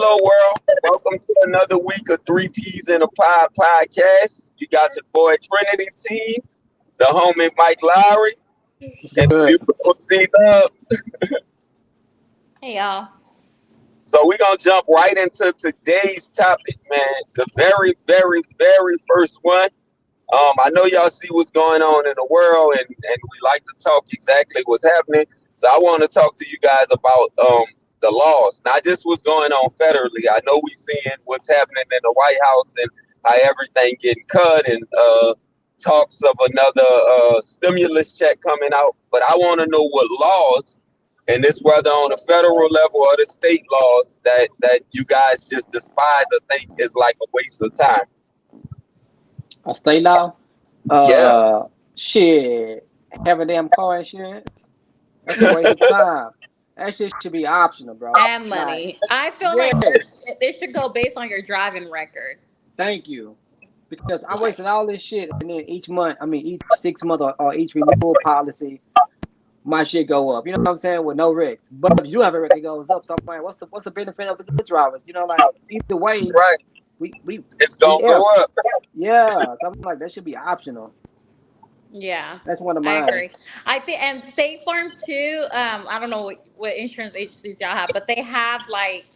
Hello, world. Welcome to another week of Three Peas in a Pod podcast. You got your boy Trinity T, the homie Mike Lowry, It's and the good. beautiful C Dub. Hey y'all. So we're gonna jump right into today's topic, man. The very first one. I know y'all see what's going on in the world, and we like to talk exactly what's happening. So I want to talk to you guys about the laws, not just what's going on federally. I know we seeing what's happening in the White House and how everything getting cut and talks of another stimulus check coming out. But I want to know what laws, and this whether on the federal level or the state laws that you guys just despise or think is like a waste of time. I stay now. Yeah. Shit. Having damn car insurance. That's a waste of time. That shit should be optional, bro. And Like, money. I feel yes, like they should go based on your driving record. thank you. Because I'm Like, wasting all this shit, and then each 6 month or each renewal policy, my shit go up. You know what I'm saying? With no wreck. But if you do have a wreck, it goes up. So I'm like, what's the benefit of the good drivers? Like either way, Right. It's we gonna go up. yeah. So I'm like, that should be optional. yeah, That's one of I mine. agree. I think, and State Farm too. I don't know what insurance agencies y'all have, but they have like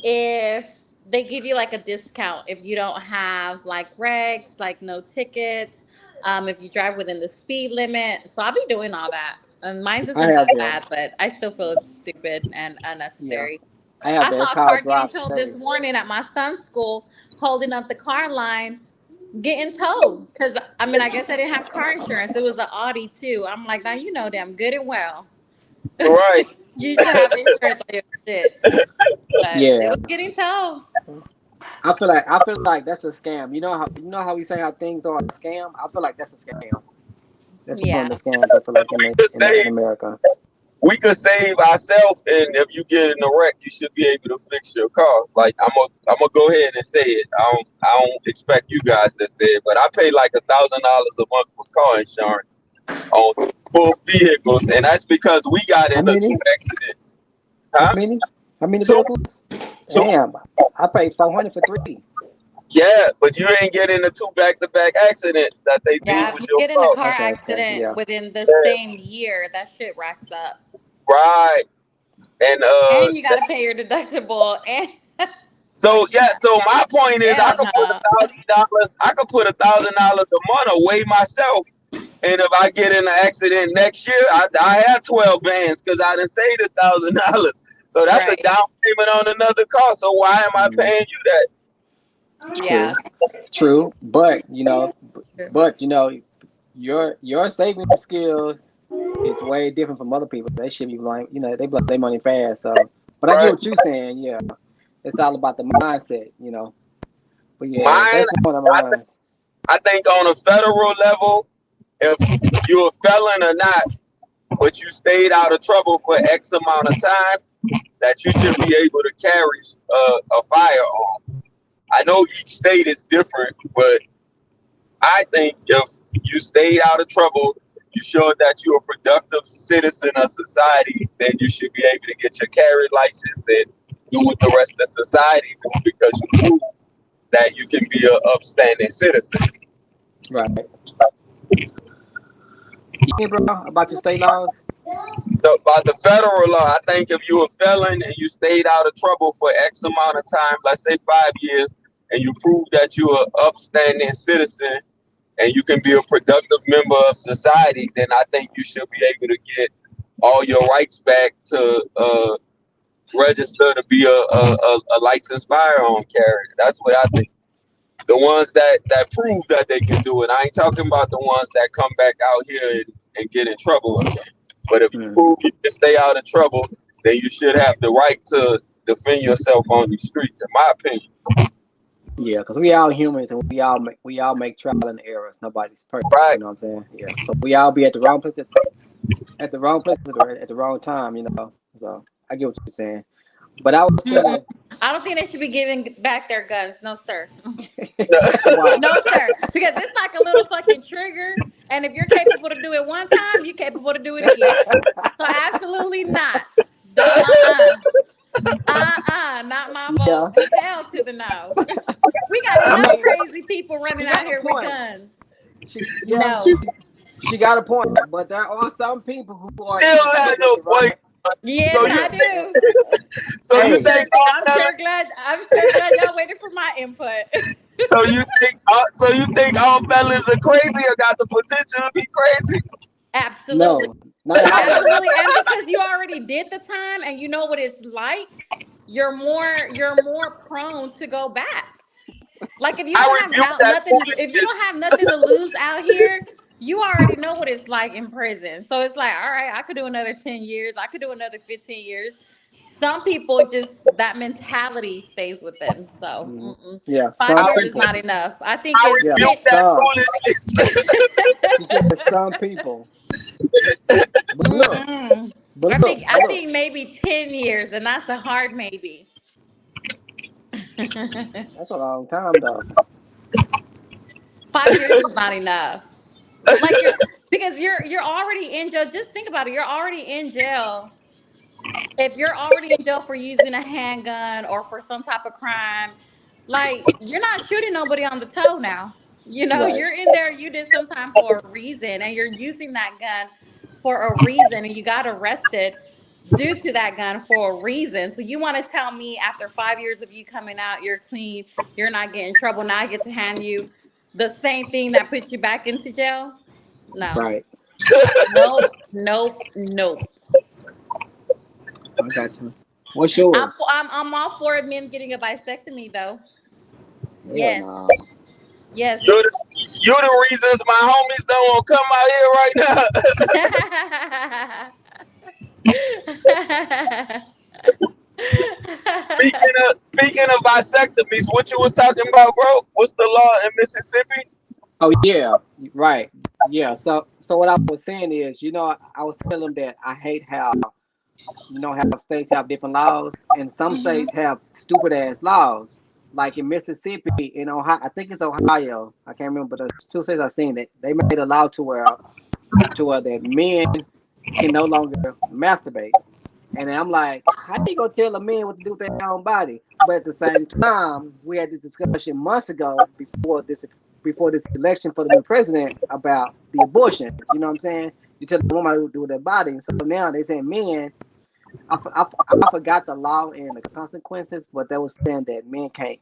if they give you like a discount if you don't have like regs, like no tickets, if you drive within the speed limit. So I'll be doing all that. And mine I isn't have that them. bad, but I still feel it's stupid and Yeah. unnecessary. I have I that saw a car car getting drive towed safe. this morning at my son's school, holding up the car line, getting towed. Because, I mean, I guess I didn't have car insurance. It was an Audi, too. I'm like, now you know damn good and well. Right. You should have insurance on your shit. But it Yeah. was getting towed. I feel like that's a scam. You know how we say how things are a scam? I feel like that's a scam. That's one Yeah. of the scams I feel like in We the, could in, the, in save America. ourselves, and if you get in a wreck, you should be able to fix your car. Like I'm gonna go ahead and say it. I don't expect you guys to say it, but I pay like $1,000 a month for car insurance on full vehicles, and that's because we got How into many? two accidents. How Huh? many? How many Two, vehicles? two. Damn. I paid 400 for 3. Yeah, but you ain't get into two back-to-back accidents that they deem Yeah, if was you your get in a fault. car Okay. accident Yeah. within the Yeah, same year, that shit racks up. right. And And you got to pay your deductible. And so yeah, so my point is, I hell could put no. $1,000. I could put $1,000 a month away myself, and if I get in an accident next year, I have 12 bands because I done saved $1,000. So that's a Right. down payment on another car. So why am I Mm, paying you that? Yeah. true. True. But True. your saving skills is way different from other people. They should be like, they blow their money fast. So, but I get Right? what you're saying. Yeah. It's all about the mindset. But yeah, Mine, that's one of I, mine. I think on a federal level, if you're a felon or not, but you stayed out of trouble for X amount of time, that you should be able to carry a firearm. I know each state is different, but I think if you stayed out of trouble, you showed that you're a productive citizen of society, then you should be able to get your carry license and do what the rest of society do because you prove that you can be an upstanding citizen. Right. Yeah, bro, about your state laws. So by the federal law, I think if you're a felon and you stayed out of trouble for X amount of time, let's say 5 years, and you prove that you're an upstanding citizen and you can be a productive member of society, then I think you should be able to get all your rights back to register to be a licensed firearm carrier. That's what I think. The ones that prove that they can do it. I ain't talking about the ones that come back out here and get in trouble again. But if you Mm. prove you can stay out of trouble, then you should have the right to defend yourself on these streets, in my opinion. Yeah, because we all humans and we all make trial and errors. Nobody's perfect. You Right. know what I'm saying? Yeah. So we all be at the wrong place at the wrong place at the wrong time. So I get what you're saying. But I was Mm-mm. telling I don't think they should be giving back their guns. No, sir. why. No, sir. Because it's like a little fucking trigger. And if you're capable to do it one time, you're capable to do it again. So absolutely not. Uh-uh. Not my Yeah, vote. Hell to the no. We got I enough mean, crazy people she running out got a here with point. guns. Yeah, No. she got a point. But there are some people who are Still against had it, no right? point. Yes, So you I do. so you I'm Hey, sure. think all I'm fellas sure glad. I'm sure glad y'all waited for my input. so you think all fellas are crazy or got the potential to be crazy? Absolutely. no, not at all. Absolutely. And because you already did the time and you know what it's like, you're more prone to go back. Like if you don't I have rebuke that nothing to, if you don't foolishness. have nothing to lose out here, you already know what it's like in prison. So it's like, all right, I could do another 10 years. I could do another 15 years. Some people just that mentality stays with them. So Mhm. Yeah, five some I, years is people. not enough. I think I it's Yeah, rebuke 10. that some. foolishness. She said some people. But look, Mm-mm. but I look, think I but look. think maybe 10 years, and that's a hard maybe. That's a long time though. 5 years is not enough. Like you're because you're already in jail. Just think about it. You're already in jail. If you're already in jail for using a handgun or for some type of crime, like you're not shooting nobody on the toe now. Right. You're in there, you did some time for a reason, and you're using that gun for a reason, and you got arrested due to that gun for a reason. So you want to tell me after 5 years of you coming out, you're clean, you're not getting in trouble. Now I get to hand you the same thing that put you back into jail? No. Right. Nope. Nope. Nope. I got you. What's yours? I'm all for men getting a vasectomy though. Hell Yes. no. Yes. You're the, you're the reasons my homies don't want to come out here right now. speaking of vasectomies, what you was talking about, bro? What's the law in Mississippi? Oh yeah, right. Yeah. So what I was saying is, I was telling them that I hate how how states have different laws, and some Mhm. states have stupid ass laws. Like in Mississippi, in Ohio, I think it's Ohio. I can't remember, but the two states I've seen it. They made a law to where that men can no longer masturbate. And I'm like, how you gonna tell a man what to do with their own body? But at the same time, we had this discussion months ago before this election for the new president about the abortions. You know what I'm saying? You tell the woman what to do with their body. And so now they saying men. I forgot the law and the consequences, but they was saying that men can't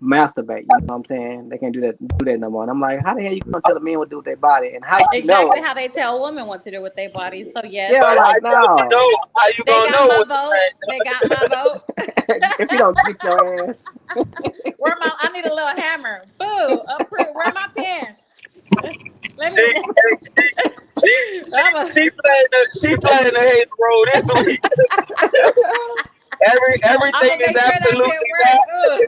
masturbate. You know what I'm saying? They can't do that no more. And I'm like, how the hell you gonna tell a man what to do with their body? And how you Exactly know? how they tell women what to do with their bodies. So yes, Yeah, But like how you no. know? How you they gonna got know my what the vote. They got my vote. If you don't get your ass. Where my I need a little hammer. Boo, approve. Where my pen? Let she me. she I'm a, she playing the hate role this week. I'm Everything gonna is make sure that absolutely pen bad. work. Ugh.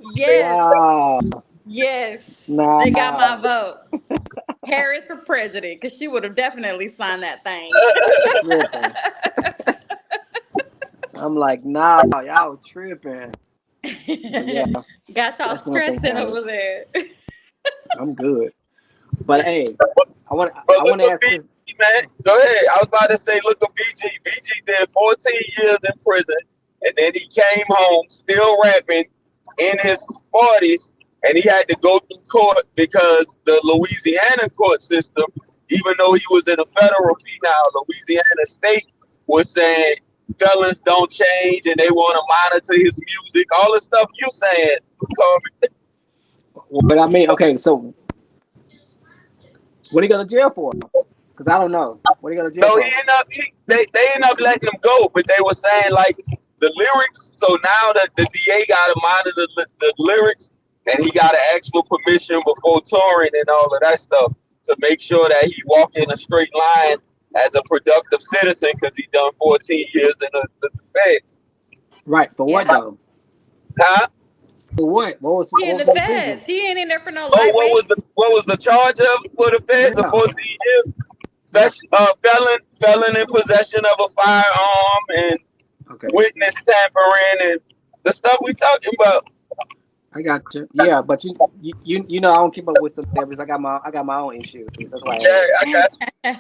Yes, Nah, yes, they got nah. my vote. Harris for president, because she would have definitely signed that thing. Tripping. I'm like, nah, y'all tripping. But yeah, Got y'all that's one thing stressing about it. over there. I'm good. But hey, I want But I look want to at ask this. BG, man. Go ahead. I was about to say, look at BG. BG did 14 years in prison, and then he came home still rapping in his 40s, and he had to go through court because the Louisiana court system, even though he was in a federal penal, Louisiana state was saying felons don't change, and they want to monitor his music, all the stuff you saying. Carmen. But I mean, okay, so what are you going to jail for? Because I don't know. What are you going to jail No, for? they end up letting him go, but they were saying like the lyrics. So now that the DA got to monitor the lyrics, and he got to ask for permission before touring and all of that stuff to make sure that he walk in a straight line as a productive citizen because he done 14 years in the feds. Right. For what Yeah. though? Huh? For what? What was He in what the was his reason? feds. He ain't in there for no Oh, lightweight. what was the charge of for the feds of Yeah. 14 years? Felon in possession of a firearm and Okay. witness tampering and the stuff we talking about. I got you. Yeah, but you know I don't keep up with celebrities. I got my own issues. That's why I Yeah, asked. I got you.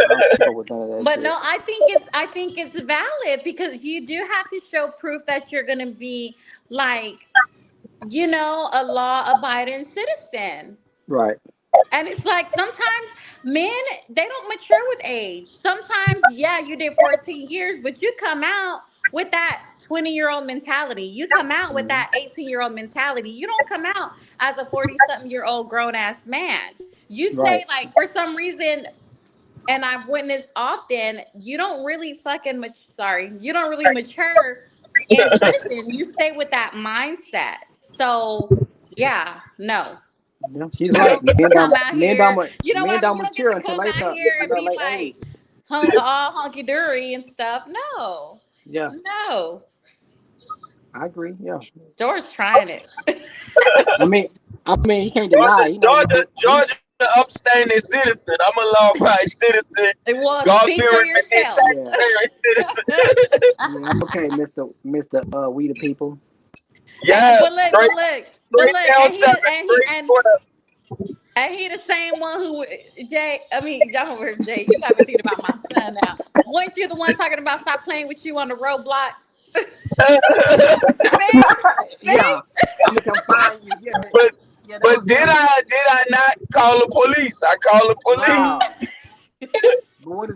I don't keep up with none of that But shit. no, I think it's valid because you do have to show proof that you're gonna be like, a law abiding citizen. Right. And it's like sometimes men, they don't mature with age. Sometimes, yeah, you did 14 years, but you come out with that 20-year-old mentality. You come out with Mm-hmm. that 18-year-old mentality. You don't come out as a 40-something-year-old grown ass man. You Right. stay like, for some reason, and I've witnessed often, you don't really mature in prison. You stay with that mindset. So, yeah, no. Yeah, she's You right. don't get to come out here. You know what Men I mean? don't You don't get mature to until come out later, here you and know, be late age. like all hunky dory and stuff. No, Yeah, no. I agree. Yeah, George trying it. I mean, you can't deny. You know, Georgia upstanding citizen. I'm a law-abiding citizen, Well, speak for God-fearing and yourself. yeah, tax-paying citizen. yeah. Okay, Mister, we the people. Yeah, straight, But straight look, down seven, straight 12. and he the same one who Jay. I mean, y'all remember Jay. You got me thinking about my son now. Weren't you the one talking about stop playing with you on the roadblocks? See, see. Yeah, I'm gonna come find you. Yeah, but yeah, that but was him. did I not call the police? I called the No, police. but what?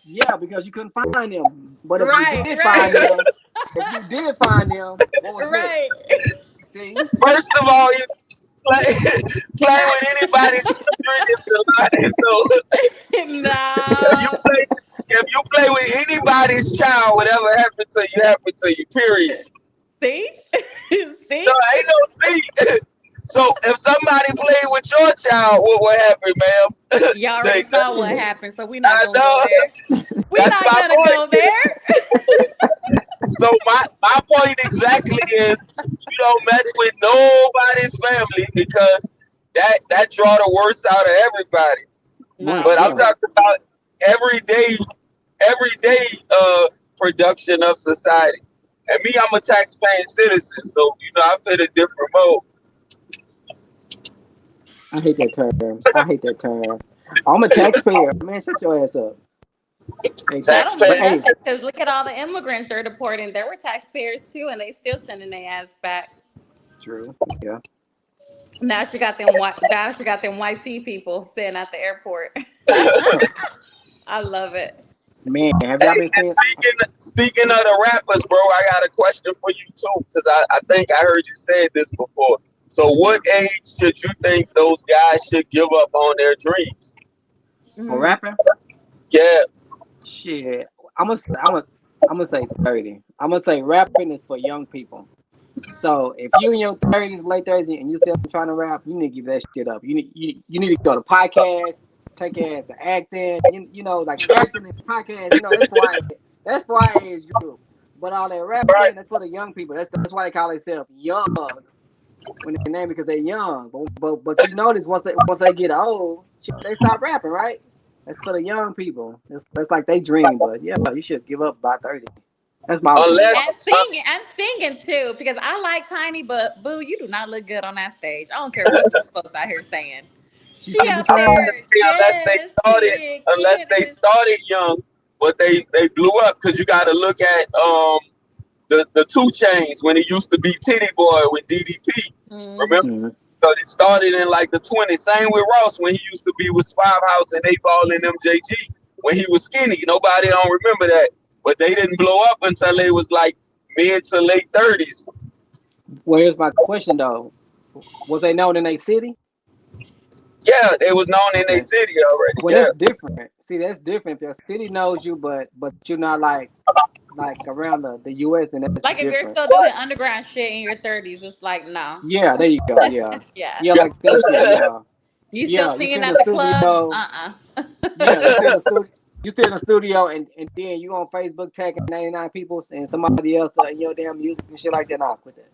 Yeah, because you couldn't find him. But if you Right, did find right, him, what was next? right. See? First of all, you play play with anybody's children is the line. So if you No. play if you play with anybody's child, whatever happened to you. Period. See, So see. ain't no see. So if somebody played with your child, what would happen, ma'am? You The already exact, saw what Yeah. happened, so we're not I gonna go know. there. We're That's not my gonna go point. there. So my point exactly is you don't mess with nobody's family because that draw the worst out of everybody. Right, But No. I'm yeah. talking about everyday everyday production of society. And me, I'm a tax-paying citizen, so I fit a different mode. I hate that term. I hate that term. I'm a taxpayer. Man, shut your ass up. Hey, That don't but mean Tax-paying. hey, nothing because look at all the immigrants they're deporting. There were taxpayers too, and they still sending their ass back. true. Yeah. Now she got them white tea people sitting at the airport. I love it. Man, have y'all Hey, been and seeing? speaking of the rappers, bro, I got a question for you too, because I think I heard you say this before. So, Yeah. what age should you think those guys should give up on their dreams? For Mm. rapping? Yeah, Shit. I'm gonna say 30. I'm gonna say rapping is for young people. So if you in your 30s, late 30s, and you still trying to rap, you need to give that shit up. You need to go to podcast, take your ass to acting. You know, like acting and podcast. You know, that's for our age group. But all that right. rapping, that's for the young people. That's why they call themselves young when they name it because they're young. But you notice once they get old, shit, they stop rapping, right? That's for the young people. That's like they dream. But yeah, you should give up by 30. That's my opinion. Unless, And singing too, because I like Tiny, but boo, you do not look good on that stage. I don't care what these folks out here saying. She She should be up I'm about trying. to there say just unless kicking they it. started young, but they blew up because you got to look at the two chains when he used to be Titty Boy with DDP. Remember? Hmm. Mhm. So it started in like the 20s. Same with Ross when he used to be with Five House and they ball in MJG when he was skinny. Nobody don't remember that. But they didn't blow up until they was like mid to late 30s. Well, here's my question though. Was they known in a city? Yeah, they was known in their Okay. city already. Well, Yeah. that's different. See, that's different. If your city knows you, but you're not like around the U.S., then that's Like if you're different. still doing underground shit in your 30s, it's like no. Yeah, there you go. Yeah, Yeah. yeah, like that shit. Yeah, You still yeah. You singing still in at the the club? studio. Yeah, you still in the studio. You still in the studio, and then you on Facebook tagging 99 people and somebody else in your damn music and shit like that. Nah, quit that.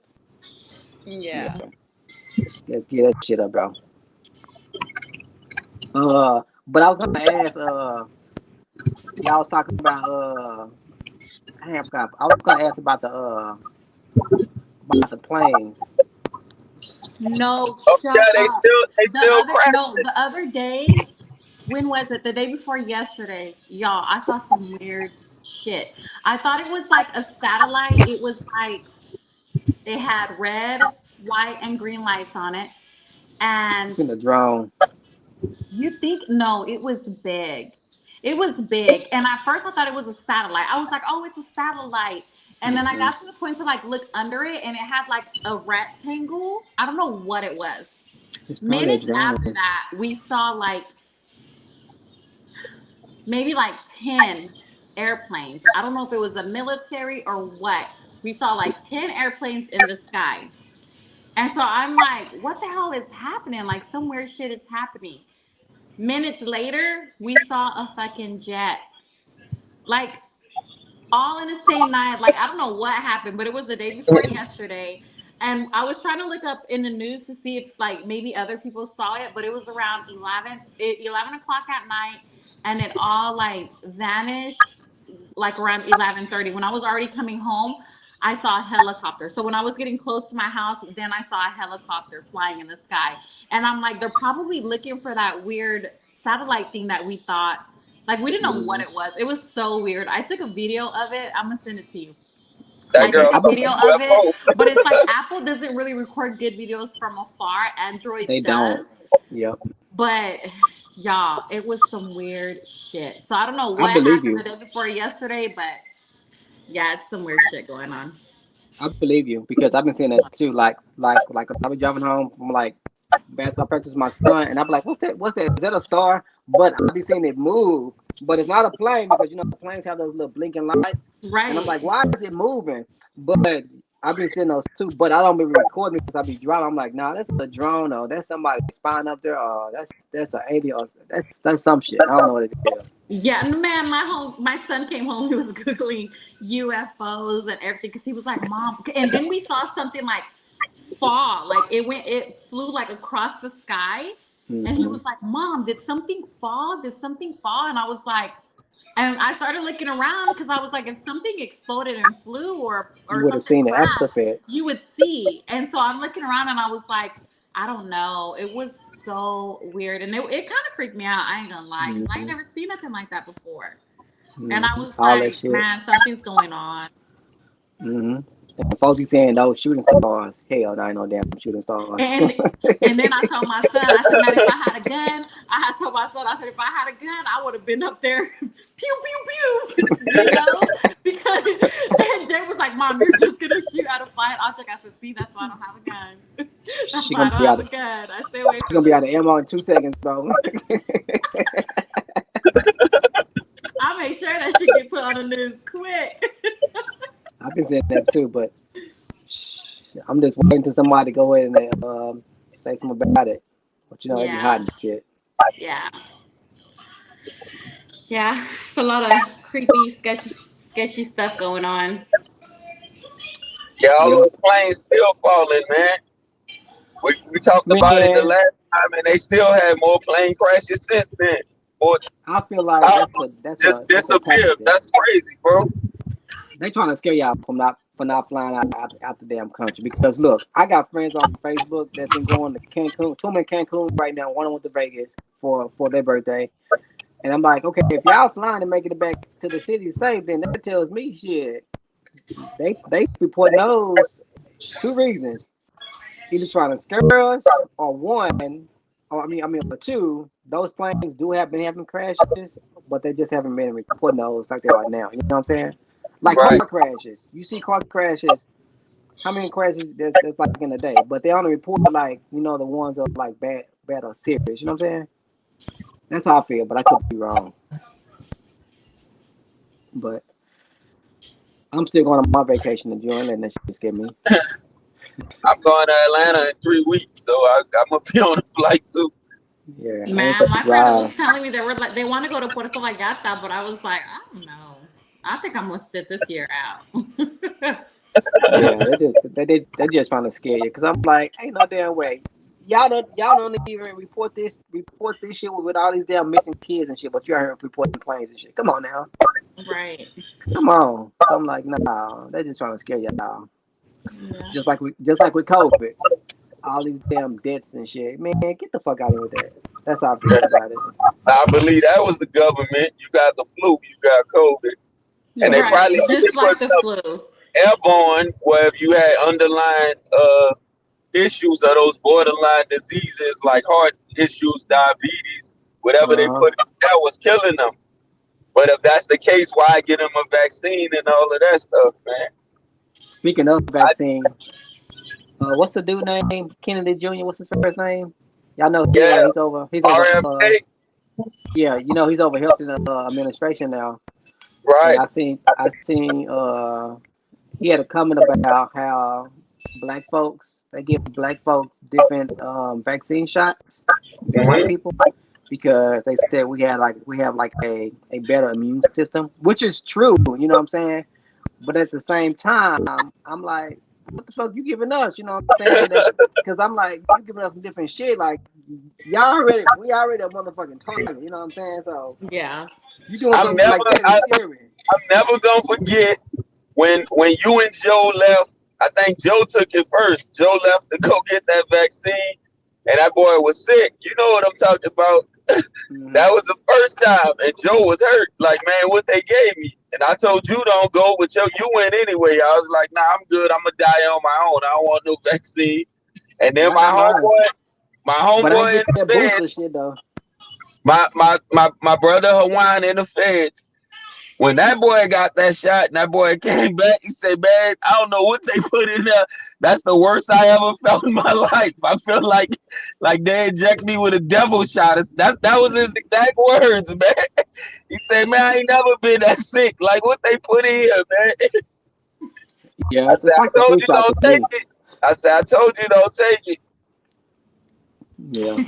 Yeah, Yeah. let's get that shit up, bro. But I was gonna ask. Y'all was talking about I forgot. I was gonna ask about the planes. No, Oh shut yeah, up. they still The crashing. other day, when was it? The day before yesterday, y'all. I saw some weird shit. I thought it was like a satellite. It was like it had red, white, and green lights on it. And Seen a drone. you think no, it was big. It was big. And at first I thought it was a satellite. I was like, oh, it's a satellite. And then I Mm-hmm. got to the point to like look under it and it had like a rectangle. I don't know what it was. It's probably a Minutes drone. after that, we saw like maybe like 10 airplanes. I don't know if it was a military or what. We saw like 10 airplanes in the sky. And so I'm like, what the hell is happening? Like some weird shit is happening. Minutes later, we saw a fucking jet. Like all in the same night. Like I don't know what happened, but it was the day before yesterday. And I was trying to look up in the news to see if like maybe other people saw it, but it was around 11 o'clock at night and it all like vanished like around 11:30. When I was already coming home, I saw a helicopter. So when I was getting close to my house, then I saw a helicopter flying in the sky. And I'm like, they're probably looking for that weird satellite thing that we thought. Like we didn't know what Mm-hmm. it was. It was so weird. I took a video of it. I'm gonna send it to you. That I Okay, took girl's a I've been. some video of it, UFO. but it's like Apple doesn't really record good videos from afar. Android They don't. does, Yep. but y'all, it was some weird shit. So I don't know I what believe happened you. the day before yesterday, but yeah, it's some weird shit going on. I believe you because I've been seeing that too. Like I be driving home from like basketball practice with my son, and I'm like, "What's that? What's that? Is that a star?" But I be seeing it move, but it's not a plane because you know planes have those little blinking lights, and I'm Right. like, "Why is it moving?" But I've been seeing those too, but I don't be recording because I be driving. I'm like, "Nah, that's a drone or that's somebody spying up there. Or that's an alien. Or that's some shit. I don't know what it is." Yeah, and man, my son came home. He was googling UFOs and everything because he was like, "Mom," and then we saw something like fall, like it flew like across the sky, and he Mm-hmm. was like, "Mom, did something fall? Did something fall?" And I was like, and I started looking around because I was like, if something exploded and flew You or would have something seen the after crashed, effect. you would see. And so I'm looking around and I was like, I don't know. It was so weird. And it kind of freaked me out. I ain't gonna lie. Cause I ain't Mm-hmm. never seen nothing like that before. And I Mm-hmm. was All that like, shit. man, something's going on. Mm-hmm. And folks be saying those shooting stars. Hell, I ain't no damn shooting stars. And and then I told my son, I said, man, if I had a gun, I had told my son, I said, if I had a gun, I would have been up there, pew pew pew, because and Jay was like, Mom, you're just gonna shoot at a flying object. I said, see, that's why I don't have a gun. That's she why I gonna don't be have out. a gun. I stay away She from gonna be them. out of ammo in 2 seconds, bro. I make sure that shit get put on the news quick. I've been saying that too, but I'm just waiting till somebody go in and say something about it. But you know they be Yeah, hiding shit. yeah, yeah. It's a lot of creepy, sketchy stuff going on. Yeah, all Yep. those planes still falling, man. We talked about it the Man, last time, and they still had more plane crashes since then. Or I feel like thousands just that's a disappeared. tactic. That's crazy, bro. They trying to scare y'all from not flying out the damn country. Because look, I got friends on Facebook that's been going to Cancun, two of them in Cancun right now. One went to Vegas for their birthday, and I'm like, okay, if y'all flying and making it back to the city safe, then that tells me shit. They reporting those two reasons: either trying to scare us, or one, or or two. Those planes do have been having crashes, but they just haven't been reporting those like they are now. You know what I'm saying? Like car Right. crashes. You see car crashes. How many crashes there's like in a day? But they only report like the ones that are like bad or serious. You know what I'm saying? That's how I feel, but I could be wrong. But I'm still going on my vacation in June, and that shit scared me. I'm going to Atlanta in 3 weeks, so I'm gonna be on a flight too. Yeah, I ain't Man, finna my friend was drive. telling me they were like they want to go to Puerto Vallarta, but I was like, I don't know. I think I'm gonna sit this year out. Yeah, they just trying to scare you. Cause I'm like, ain't no damn way. Y'all don't even report this shit with all these damn missing kids and shit. But you out here reporting planes and shit. Come on now, Right. come on. So I'm like, nah, they just trying to scare y'all. Yeah. Just like with COVID, all these damn deaths and shit. Man, get the fuck out of here with that. That's how I feel about it. I believe that was the government. You got the flu, you got COVID, and Yeah. they probably Right, did just put like the some flu. airborne where if you had underlying issues of those borderline diseases like heart issues, diabetes, whatever they Uh-huh. put in, that was killing them. But if that's the case, why get them a vaccine and all of that stuff, man? Speaking of I, vaccine, what's the dude name? Kennedy Jr. What's his first name? Y'all know he yeah, he's over RFK, yeah, he's over health and administration now. And right? I seen he had a comment about how black folks they give black folks different vaccine shots than white Mhm. people because they said we have like a better immune system, which is true, you know what I'm saying? But at the same time, I'm like, what the fuck you giving us? You know what I'm saying? That because I'm like, you giving us some different shit. Like we already a motherfucking target. You know what I'm saying? So Yeah. you doing I'm something never, like that is I, scary. I'm never gonna forget when you and Joe left. I think Joe took it first. Joe left to go get that vaccine, and that boy was sick. You know what I'm talking about? Hmm. That was the first time, and Joe was hurt. Like, man, what they gave me, and I told you don't go, but Joe, you went anyway. I was like, nah, I'm good. I'm gonna die on my own. I don't want no vaccine. And then Yeah, I got mine, my but I ain't homeboy in get that the booster feds, shit though. my brother Hawaiian in the feds. When that boy got that shot and that boy came back, he said, man, I don't know what they put in there. That's the worst I ever felt in my life. I feel like they inject me with a devil shot. That was his exact words, man. He said, man, I ain't never been that sick. Like what they put in here, man. Yeah, I said, it's like I the told flu you shot don't to take me. it. I said, I told you don't take it. Yeah,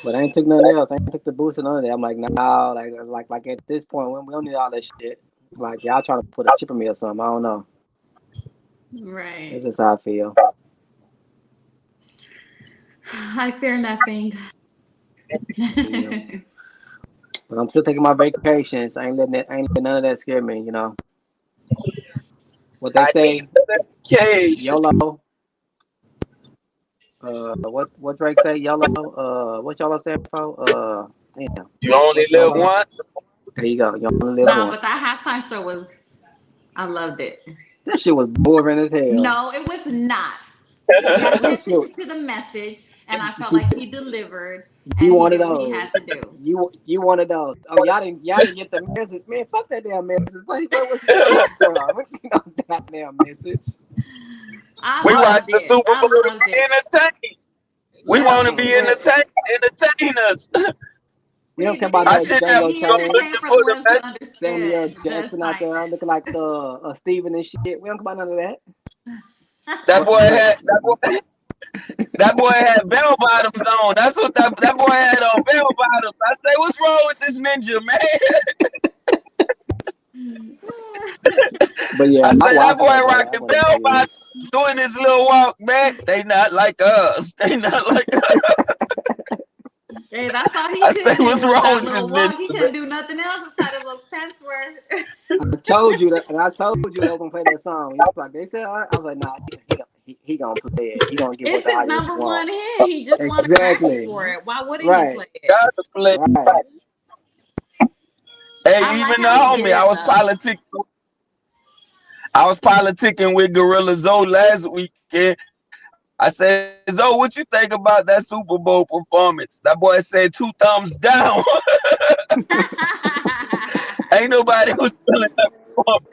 but I ain't took nothing else. I ain't took the booster none of that. I'm like, nah, like at this point, we don't need all that shit. Like y'all trying to put a chip in me or something. I don't know. Right. That's just how I feel. I fear nothing. Yeah. But I'm still taking my vacations. I ain't letting none of that scare me, you know. What they I need say, the vacation. YOLO. What Drake say, YOLO. What y'all stand for? Damn. You only What y'all live stand? once. There you go. You only live Nah, once. but that halftime show was, I loved it. That shit was boring as hell. No, it was not. He had to pay That shit. attention to the message, and I felt See, like he delivered you and he one of did what he those. had to do. You one of those. Oh, y'all didn't get the message, man. Fuck that damn message. What was you looking for? What you know that damn message? I We Right. watch loved the it. Super I Bowl to loved be it. entertained. We want to Listen, be but entertainers. We don't care we about I need no shouldn't have Django he no Chain, entertained looking for for the the ones who best. Samuel understood the Jackson out there assignment. looking like Steven and shit. We don't care about none of that. That What boy what had that boy had bell bottoms on. That's what that boy had on, bell bottoms. I say, what's wrong with this ninja, man? but yeah, I I say that watched boy it though, but I rocking wasn't bell engaged. bottoms, doing his little walk, man. They not like us. They not like us. Hey, that's all he I say, could do what's was wrong that with little this ninja, walk. He man? couldn't do nothing else inside of those pants were. I told you that, and I told you they was gonna play that song. He was like, they said, I was like, nah, he gonna play it. He gonna get what It's the his audience number want. one hit. He just won a Grammy Exactly. for it. Why wouldn't he Right. play it? Got to play. Right. I Hey, like even the how he homie, did it though. I was politicking with Gorilla Zoe last weekend. I said, Zoe, what you think about that Super Bowl performance? That boy said 2 thumbs down. Ain't nobody was feeling that performance.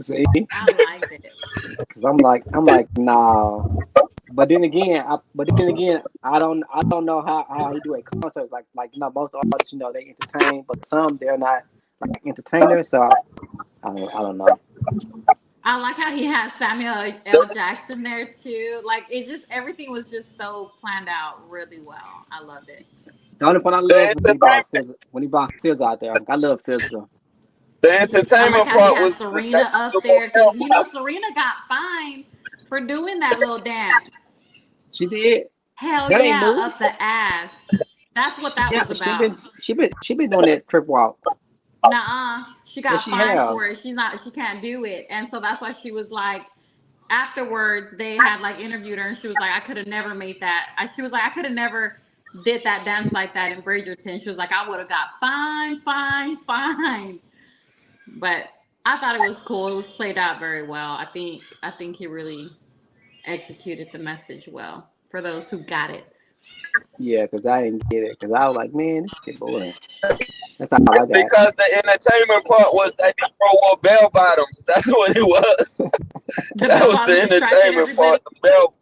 See, I liked it. because I'm like, nah. But then again, I don't know how he do at concerts. Most artists, they entertain, but some they're not like entertainers. So I don't know. I like how he had Samuel L. Jackson there too. Like it just everything was just so planned out really well. I loved it. The only one I The love is entertainment, when he brought SZA out there. I love SZA. the I like entertainment how he part had was that Serena up little there bell because bottom. Serena got fined for doing that little dance. She did. Hell That ain't yeah, new. up the ass. That's what that Yeah, was about. she been doing that trip walk. Nuh-uh. She Yes, got she fined have. for it. She can't do it. And so that's why she was like, afterwards, they had like interviewed her and she was like, I could have never made that. She was like, I could have never did that dance like that in Bridgerton. She was like, I would have got fine, fine, fine. But I thought it was cool. It was played out very well. I think he really executed the message well for those who got it. Yeah, because I didn't get it. Because I was like, man, this shit boring. That's all I got. Because the entertainment part was that he wore bell bottoms. That's what it was. The That bell was the bottoms attracted entertainment everybody. part. The bell.